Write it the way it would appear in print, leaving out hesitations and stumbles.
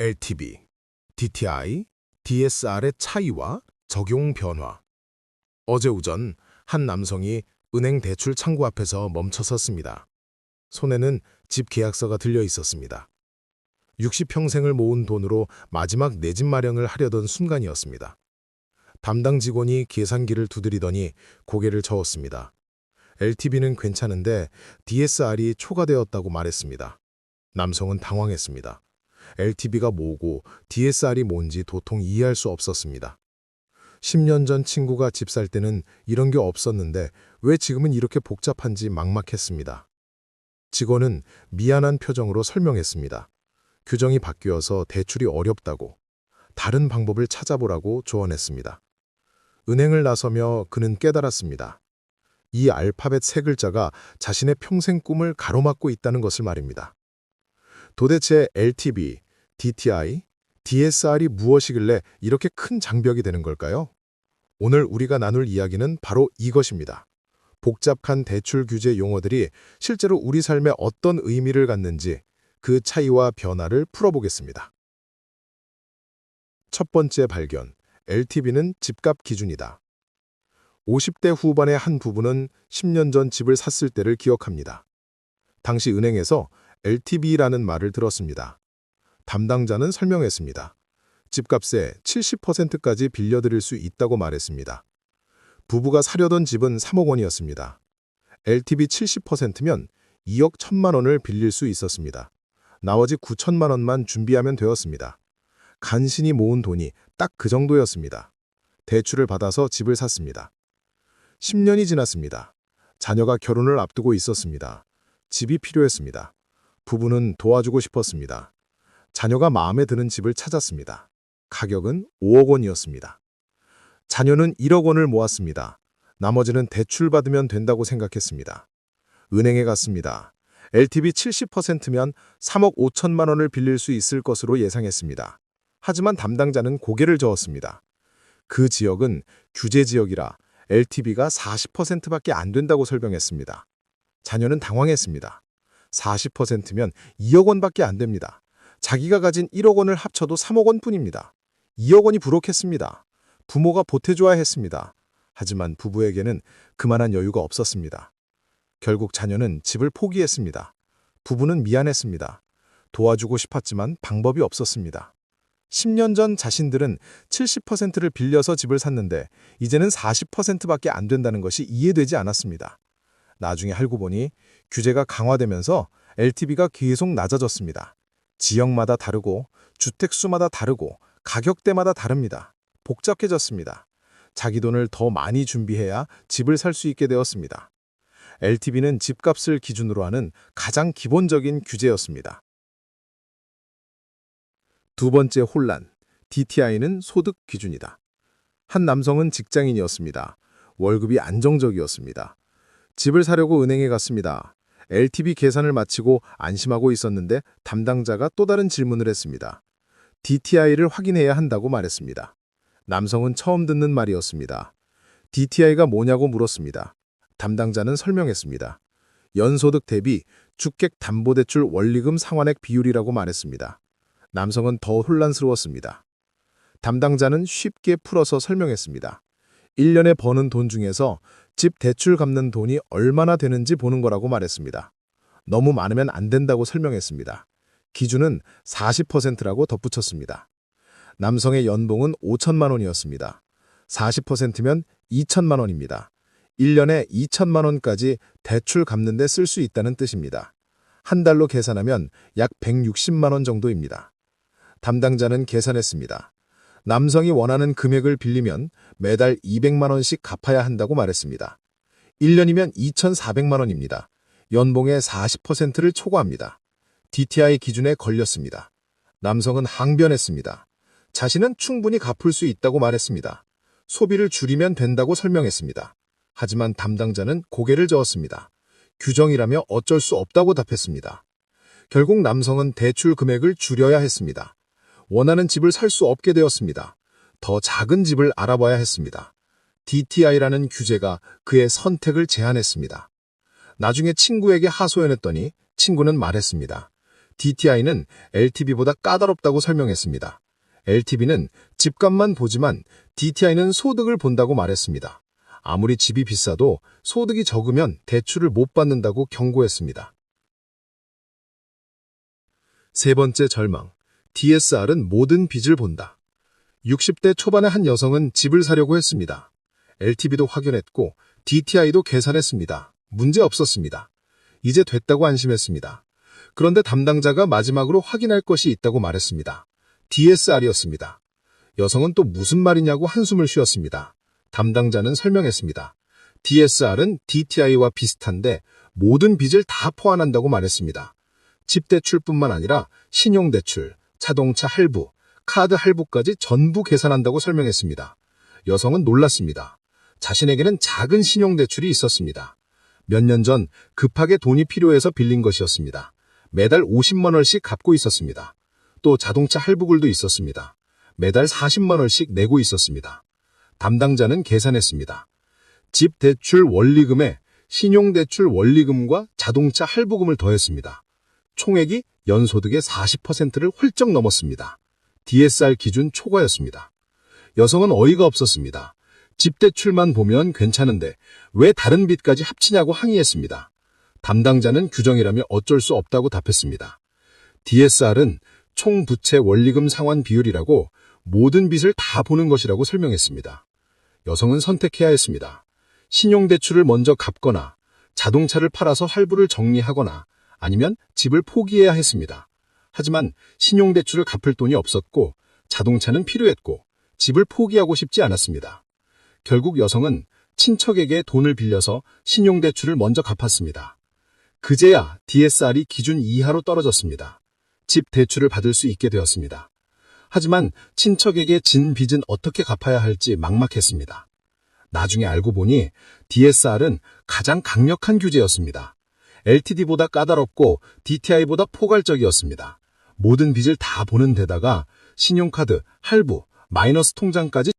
LTV, DTI, DSR의 차이와 적용 변화. 어제 오전 한 남성이 은행 대출 창구 앞에서 멈춰 섰습니다. 손에는 집 계약서가 들려 있었습니다. 60평생을 모은 돈으로 마지막 내 집 마련을 하려던 순간이었습니다. 담당 직원이 계산기를 두드리더니 고개를 저었습니다. LTV는 괜찮은데 DSR이 초과되었다고 말했습니다. 남성은 당황했습니다. LTV가 뭐고 DSR이 뭔지 도통 이해할 수 없었습니다. 10년 전 친구가 집 살 때는 이런 게 없었는데 왜 지금은 이렇게 복잡한지 막막했습니다. 직원은 미안한 표정으로 설명했습니다. 규정이 바뀌어서 대출이 어렵다고, 다른 방법을 찾아보라고 조언했습니다. 은행을 나서며 그는 깨달았습니다. 이 알파벳 세 글자가 자신의 평생 꿈을 가로막고 있다는 것을 말입니다. 도대체 LTV, DTI, DSR이 무엇이길래 이렇게 큰 장벽이 되는 걸까요? 오늘 우리가 나눌 이야기는 바로 이것입니다. 복잡한 대출 규제 용어들이 실제로 우리 삶에 어떤 의미를 갖는지 그 차이와 변화를 풀어보겠습니다. 첫 번째 발견, LTV는 집값 기준이다. 50대 후반의 한 부부는 10년 전 집을 샀을 때를 기억합니다. 당시 은행에서 LTV라는 말을 들었습니다. 담당자는 설명했습니다. 집값의 70%까지 빌려드릴 수 있다고 말했습니다. 부부가 사려던 집은 3억 원이었습니다. LTV 70%면 2억 1천만 원을 빌릴 수 있었습니다. 나머지 9천만 원만 준비하면 되었습니다. 간신히 모은 돈이 딱 그 정도였습니다. 대출을 받아서 집을 샀습니다. 10년이 지났습니다. 자녀가 결혼을 앞두고 있었습니다. 집이 필요했습니다. 부부는 도와주고 싶었습니다. 자녀가 마음에 드는 집을 찾았습니다. 가격은 5억 원이었습니다. 자녀는 1억 원을 모았습니다. 나머지는 대출받으면 된다고 생각했습니다. 은행에 갔습니다. LTV 70%면 3억 5천만 원을 빌릴 수 있을 것으로 예상했습니다. 하지만 담당자는 고개를 저었습니다. 그 지역은 규제 지역이라 LTV가 40%밖에 안 된다고 설명했습니다. 자녀는 당황했습니다. 40%면 2억 원밖에 안 됩니다. 자기가 가진 1억 원을 합쳐도 3억 원뿐입니다. 2억 원이 부족했습니다. 부모가 보태줘야 했습니다. 하지만 부부에게는 그만한 여유가 없었습니다. 결국 자녀는 집을 포기했습니다. 부부는 미안했습니다. 도와주고 싶었지만 방법이 없었습니다. 10년 전 자신들은 70%를 빌려서 집을 샀는데 이제는 40%밖에 안 된다는 것이 이해되지 않았습니다. 나중에 알고 보니 규제가 강화되면서 LTV가 계속 낮아졌습니다. 지역마다 다르고 주택수마다 다르고 가격대마다 다릅니다. 복잡해졌습니다. 자기 돈을 더 많이 준비해야 집을 살 수 있게 되었습니다. LTV는 집값을 기준으로 하는 가장 기본적인 규제였습니다. 두 번째 혼란, DTI는 소득 기준이다. 한 남성은 직장인이었습니다. 월급이 안정적이었습니다. 집을 사려고 은행에 갔습니다. LTV 계산을 마치고 안심하고 있었는데 담당자가 또 다른 질문을 했습니다. DTI를 확인해야 한다고 말했습니다. 남성은 처음 듣는 말이었습니다. DTI가 뭐냐고 물었습니다. 담당자는 설명했습니다. 연소득 대비 주택담보대출 원리금 상환액 비율이라고 말했습니다. 남성은 더 혼란스러웠습니다. 담당자는 쉽게 풀어서 설명했습니다. 1년에 버는 돈 중에서 집 대출 갚는 돈이 얼마나 되는지 보는 거라고 말했습니다. 너무 많으면 안 된다고 설명했습니다. 기준은 40%라고 덧붙였습니다. 남성의 연봉은 5천만 원이었습니다. 40%면 2천만 원입니다. 1년에 2천만 원까지 대출 갚는 데 쓸 수 있다는 뜻입니다. 한 달로 계산하면 약 160만 원 정도입니다. 담당자는 계산했습니다. 남성이 원하는 금액을 빌리면 매달 200만 원씩 갚아야 한다고 말했습니다. 1년이면 2,400만 원입니다. 연봉의 40%를 초과합니다. DTI 기준에 걸렸습니다. 남성은 항변했습니다. 자신은 충분히 갚을 수 있다고 말했습니다. 소비를 줄이면 된다고 설명했습니다. 하지만 담당자는 고개를 저었습니다. 규정이라며 어쩔 수 없다고 답했습니다. 결국 남성은 대출 금액을 줄여야 했습니다. 원하는 집을 살 수 없게 되었습니다. 더 작은 집을 알아봐야 했습니다. DTI라는 규제가 그의 선택을 제한했습니다. 나중에 친구에게 하소연했더니 친구는 말했습니다. DTI는 LTV보다 까다롭다고 설명했습니다. LTV는 집값만 보지만 DTI는 소득을 본다고 말했습니다. 아무리 집이 비싸도 소득이 적으면 대출을 못 받는다고 경고했습니다. 세 번째 절망, DSR은 모든 빚을 본다. 60대 초반의 한 여성은 집을 사려고 했습니다. LTV도 확인했고 DTI도 계산했습니다. 문제 없었습니다. 이제 됐다고 안심했습니다. 그런데 담당자가 마지막으로 확인할 것이 있다고 말했습니다. DSR이었습니다. 여성은 또 무슨 말이냐고 한숨을 쉬었습니다. 담당자는 설명했습니다. DSR은 DTI와 비슷한데 모든 빚을 다 포함한다고 말했습니다. 집 대출뿐만 아니라 신용대출, 자동차 할부, 카드 할부까지 전부 계산한다고 설명했습니다. 여성은 놀랐습니다. 자신에게는 작은 신용대출이 있었습니다. 몇 년 전 급하게 돈이 필요해서 빌린 것이었습니다. 매달 50만 원씩 갚고 있었습니다. 또 자동차 할부글도 있었습니다. 매달 40만 원씩 내고 있었습니다. 담당자는 계산했습니다. 집 대출 원리금에 신용대출 원리금과 자동차 할부금을 더했습니다. 총액이 연소득의 40%를 훌쩍 넘었습니다. DSR 기준 초과였습니다. 여성은 어이가 없었습니다. 집 대출만 보면 괜찮은데 왜 다른 빚까지 합치냐고 항의했습니다. 담당자는 규정이라며 어쩔 수 없다고 답했습니다. DSR은 총 부채 원리금 상환 비율이라고 모든 빚을 다 보는 것이라고 설명했습니다. 여성은 선택해야 했습니다. 신용대출을 먼저 갚거나 자동차를 팔아서 할부를 정리하거나 아니면 집을 포기해야 했습니다. 하지만 신용대출을 갚을 돈이 없었고 자동차는 필요했고 집을 포기하고 싶지 않았습니다. 결국 여성은 친척에게 돈을 빌려서 신용대출을 먼저 갚았습니다. 그제야 DSR이 기준 이하로 떨어졌습니다. 집 대출을 받을 수 있게 되었습니다. 하지만 친척에게 진 빚은 어떻게 갚아야 할지 막막했습니다. 나중에 알고 보니 DSR은 가장 강력한 규제였습니다. LTD보다 까다롭고 DTI보다 포괄적이었습니다. 모든 빚을 다 보는 데다가 신용카드, 할부, 마이너스 통장까지